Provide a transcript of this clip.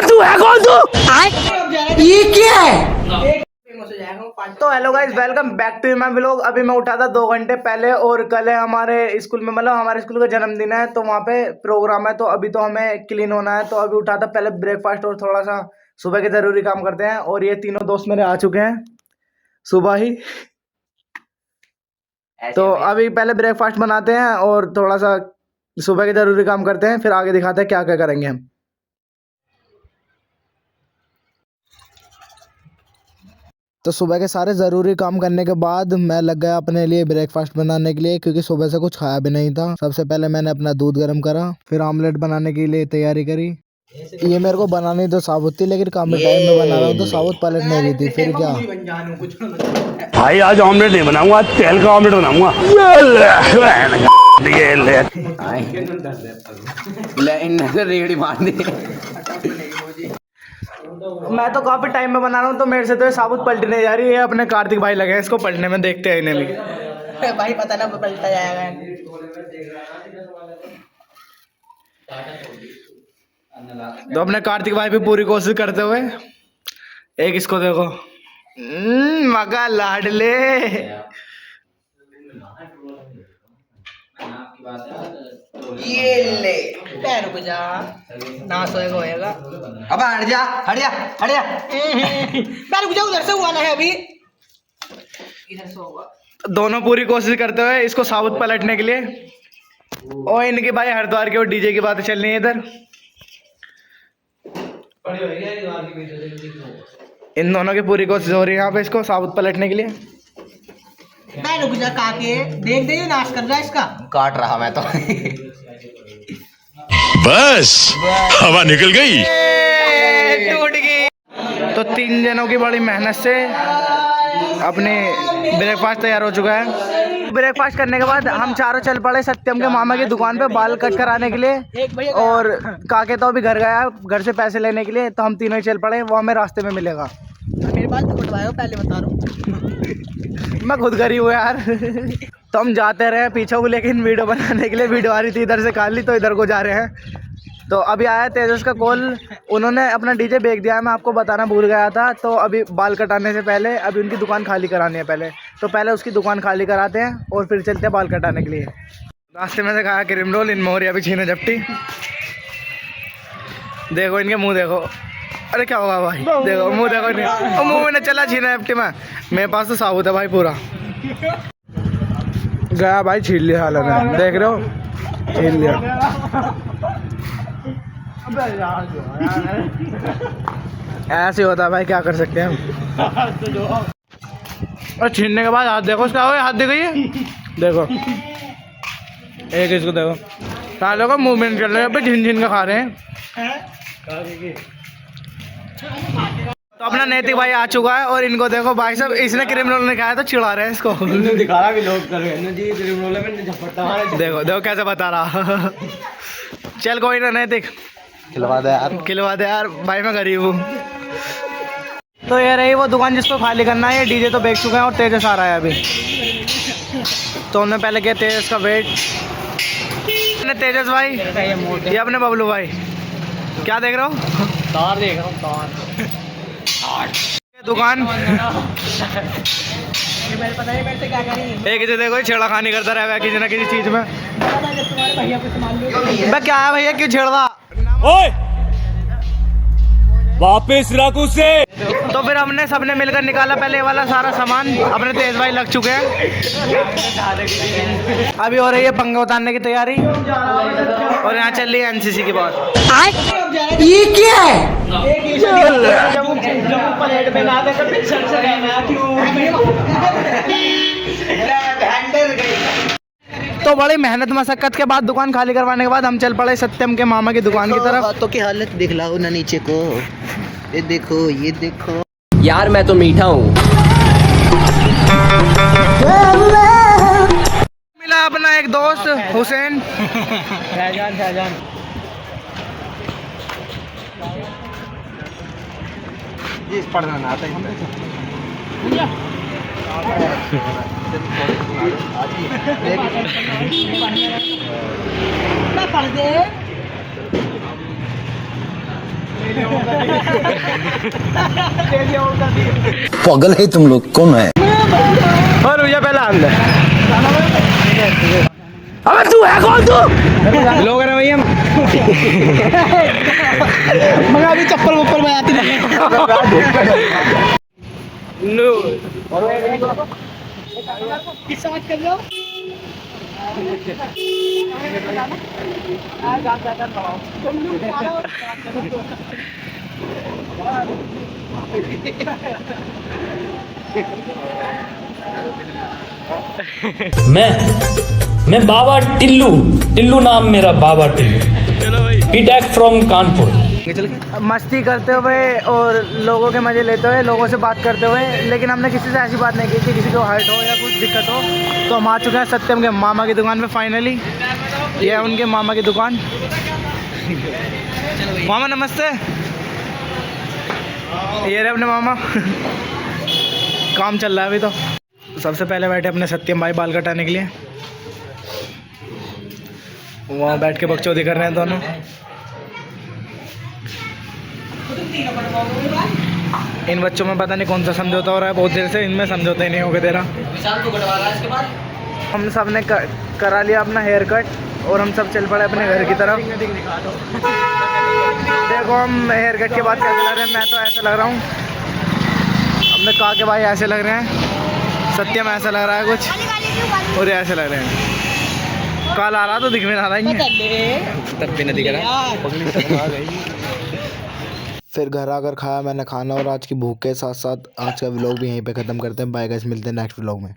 तू है कौन तू? ये क्या है? तो hello guys, welcome back to my vlog. अभी मैं उठा था 2 घंटे पहले और कल है हमारे स्कूल में, मतलब हमारे स्कूल का जन्मदिन है तो वहाँ पे प्रोग्राम है। तो अभी तो हमें क्लीन होना है, तो अभी उठा था पहले ब्रेकफास्ट और थोड़ा सा सुबह के जरूरी काम करते हैं। और ये तीनों दोस्त मेरे आ चुके हैं सुबह ही। तो अभी पहले ब्रेकफास्ट बनाते हैं और थोड़ा सा सुबह के जरूरी काम करते हैं, फिर आगे दिखाते हैं क्या क्या करेंगे हम। तो सुबह के सारे ज़रूरी काम करने के बाद मैं लग गया अपने लिए ब्रेकफास्ट बनाने के लिए, क्योंकि सुबह से कुछ खाया भी नहीं था। सबसे पहले मैंने अपना दूध गर्म करा, फिर ऑमलेट बनाने के लिए तैयारी करी। ये मेरे को बनानी तो साबुत थी, लेकिन काफी टाइम में बना रहा हूँ तो साबुत पलट नहीं रही थी। फिर क्या भाई आज ऑमलेट नहीं बनाऊंगा, आज तेल का ऑमलेट बनाऊंगा। रेड़ी मार दी। मैं तो काफी टाइम में बना रहा हूँ, तो मेरे से तो ये साबुत पलट नहीं जा रही है। अपने कार्तिक भाई लगे हैं इसको पलटने में, देखते हैं इन्हें भी। भाई पता ना पलटा जाएगा। तो अपने कार्तिक भाई भी पूरी कोशिश करते हुए, एक इसको देखो मगा लाडले। ये ले पैर रुक जा, ना सोएगा होएगा। अब हट जा हट जा हट जा। पैर रुक जा, उधर से हुआ ना है अभी, इधर से होगा। दोनों पूरी कोशिश करते हुए इसको साबुत पलटने के लिए। और इनके भाई हरिद्वार के और डीजे की बातें चल रही है इधर। इन दोनों की पूरी कोशिश हो रही है यहाँ पे इसको साबुत पलटने के लिए। पैर रुक जा काके, देख दे नाश कर रहा है इसका। काट रहा मैं तो। बस हवा निकल गई। टूट गई। तो 3 जनों की बड़ी मेहनत से अपने ब्रेकफास्ट तैयार हो चुका है। ब्रेकफास्ट करने के बाद हम चारों चल पड़े सत्यम के मामा की दुकान पे बाल कट कराने के लिए। और काके तो अभी घर गया घर से पैसे लेने के लिए, तो हम तीनों ही चल पड़े। वो हमें रास्ते में मिलेगा। मेरे बाल तो कटवाए पहले बता रहा हूँ। मैं खुद गरीब हूँ यार। तो हम जाते रहे पीछे को, लेकिन वीडियो बनाने के लिए वीडियो आ रही थी इधर से काली, तो इधर को जा रहे हैं। तो अभी आया तेजस का कॉल, उन्होंने अपना डीजे बेच दिया है। मैं आपको बताना भूल गया था। तो अभी बाल कटाने से पहले अभी उनकी दुकान खाली करानी है पहले, तो पहले उसकी दुकान खाली कराते हैं और फिर चलते हैं बाल कटाने के लिए। रास्ते में से कहा क्रीम रोल, इन मोहरिया भी छीने झपटी। देखो इनके मुँह देखो। अरे क्या होगा भाई, देखो मुँह देखो नहीं, मुँह में चला छीना झपटी में। मेरे पास तो साबुत है भाई पूरा। गया भाई, छीन लिया हालत है, देख रहे हो, छीन लिया। ऐसे होता है भाई, क्या कर सकते हैं हम। और छीनने के बाद हाथ देखो उसका, हाथ देखो ये देखो, एक इसको देखो, सालों का मूवमेंट चल रहा है, पे झिन झिन का खा रहे हैं। तो अपना नैतिक भाई आ चुका है और इनको देखो भाई साहब, इसने क्रीम रोल नहीं खाया तो चिढ़ा रहे हैं इसको। दिखा रहा भी लोग कर रहे हैं जी, क्रीम रोल में झपट्टा। देखो देखो कैसे बता रहा। चल कोई ना नैतिक, खिलवा दे यार भाई, मैं गरीब हूँ। तो ये रही वो दुकान जिसको खाली करना है। ये डीजे तो बेच चुके हैं और तेजस आ रहा है अभी। तो हमने पहले किया तेजस का वेट। तेजस भाई, ये अपने बबलू भाई, क्या देख रहे हो? तार देख रहा हूँ, तार। दुकान पता है मेरे से क्या करेंगे। एक इसे देखो, छेड़ाखानी करता रहा किसी ना किसी चीज में। तुम्हारे भैया को संभाल लो। मैं क्या है भैया, क्यों छेड़वा? ओए वापस रख उसे। तो फिर हमने सबने मिलकर निकाला पहले ये वाला सारा सामान। अपने तेज भाई लग चुके हैं, अभी हो रही है पंगा उतारने की तैयारी। और यहाँ चल रही है एनसीसी की बात। ये क्या है? तो बड़ी मेहनत मशक्कत के बाद दुकान खाली करवाने के बाद हम चल पड़े सत्यम के मामा की दुकान की तरफ। बातों की हालत दिखलाओ ना नीचे को, ये देखो ये देखो। यार मैं तो मीठा हूँ। मिला अपना एक दोस्त हुसैन। शाहजान ये पढ़ना ना आता है। पढ़ दे। पागल है तुम लोग, कौन है? और भैया पहला अंदर। अबे तू है कौन तू? लोग रहे भैया। मगर अभी चप्पल ऊपर में आती नहीं। किससे बात कर रहे हो? मैं बाबा टिल्लू नाम मेरा बाबा टिल्लू। पीटैक फ्रॉम कानपुर। मस्ती करते हुए और लोगों के मजे लेते हुए, लोगों से बात करते हुए, लेकिन हमने किसी से ऐसी बात नहीं की कि किसी को हर्ट हो या कुछ दिक्कत हो। तो हम आ चुके हैं सत्यम के मामा की दुकान पे फाइनली। ये है उनके मामा की दुकान। मामा नमस्ते। ये रहे अपने मामा। काम चल रहा है अभी तो। सबसे पहले बैठे अपने सत्यम भाई बाल कटाने के लिए। वहाँ बैठ के बकचोदी कर रहे हैं दोनों। इन बच्चों में पता नहीं कौन सा समझौता हो रहा है बहुत देर से। इनमें समझौता ही नहीं होगा तेरा। हम सब ने करा लिया अपना हेयर कट और हम सब चल पड़े अपने घर की तरफ। देखो हम हेयर कट के बाद कैसे लग रहे हैं। मैं तो ऐसा लग रहा हूँ, हमने कहा कि भाई ऐसे लग रहे हैं। सत्यम ऐसा लग रहा है कुछ और ये ऐसे लग रहे हैं। कल आ रहा तो दिख में रहा तब भी नहीं दिख रहा। फिर घर आकर खाया मैंने खाना और आज की भूख के साथ साथ आज का व्लॉग भी यहीं पे ख़त्म करते हैं। बाय गाइस, मिलते हैं नेक्स्ट व्लॉग में।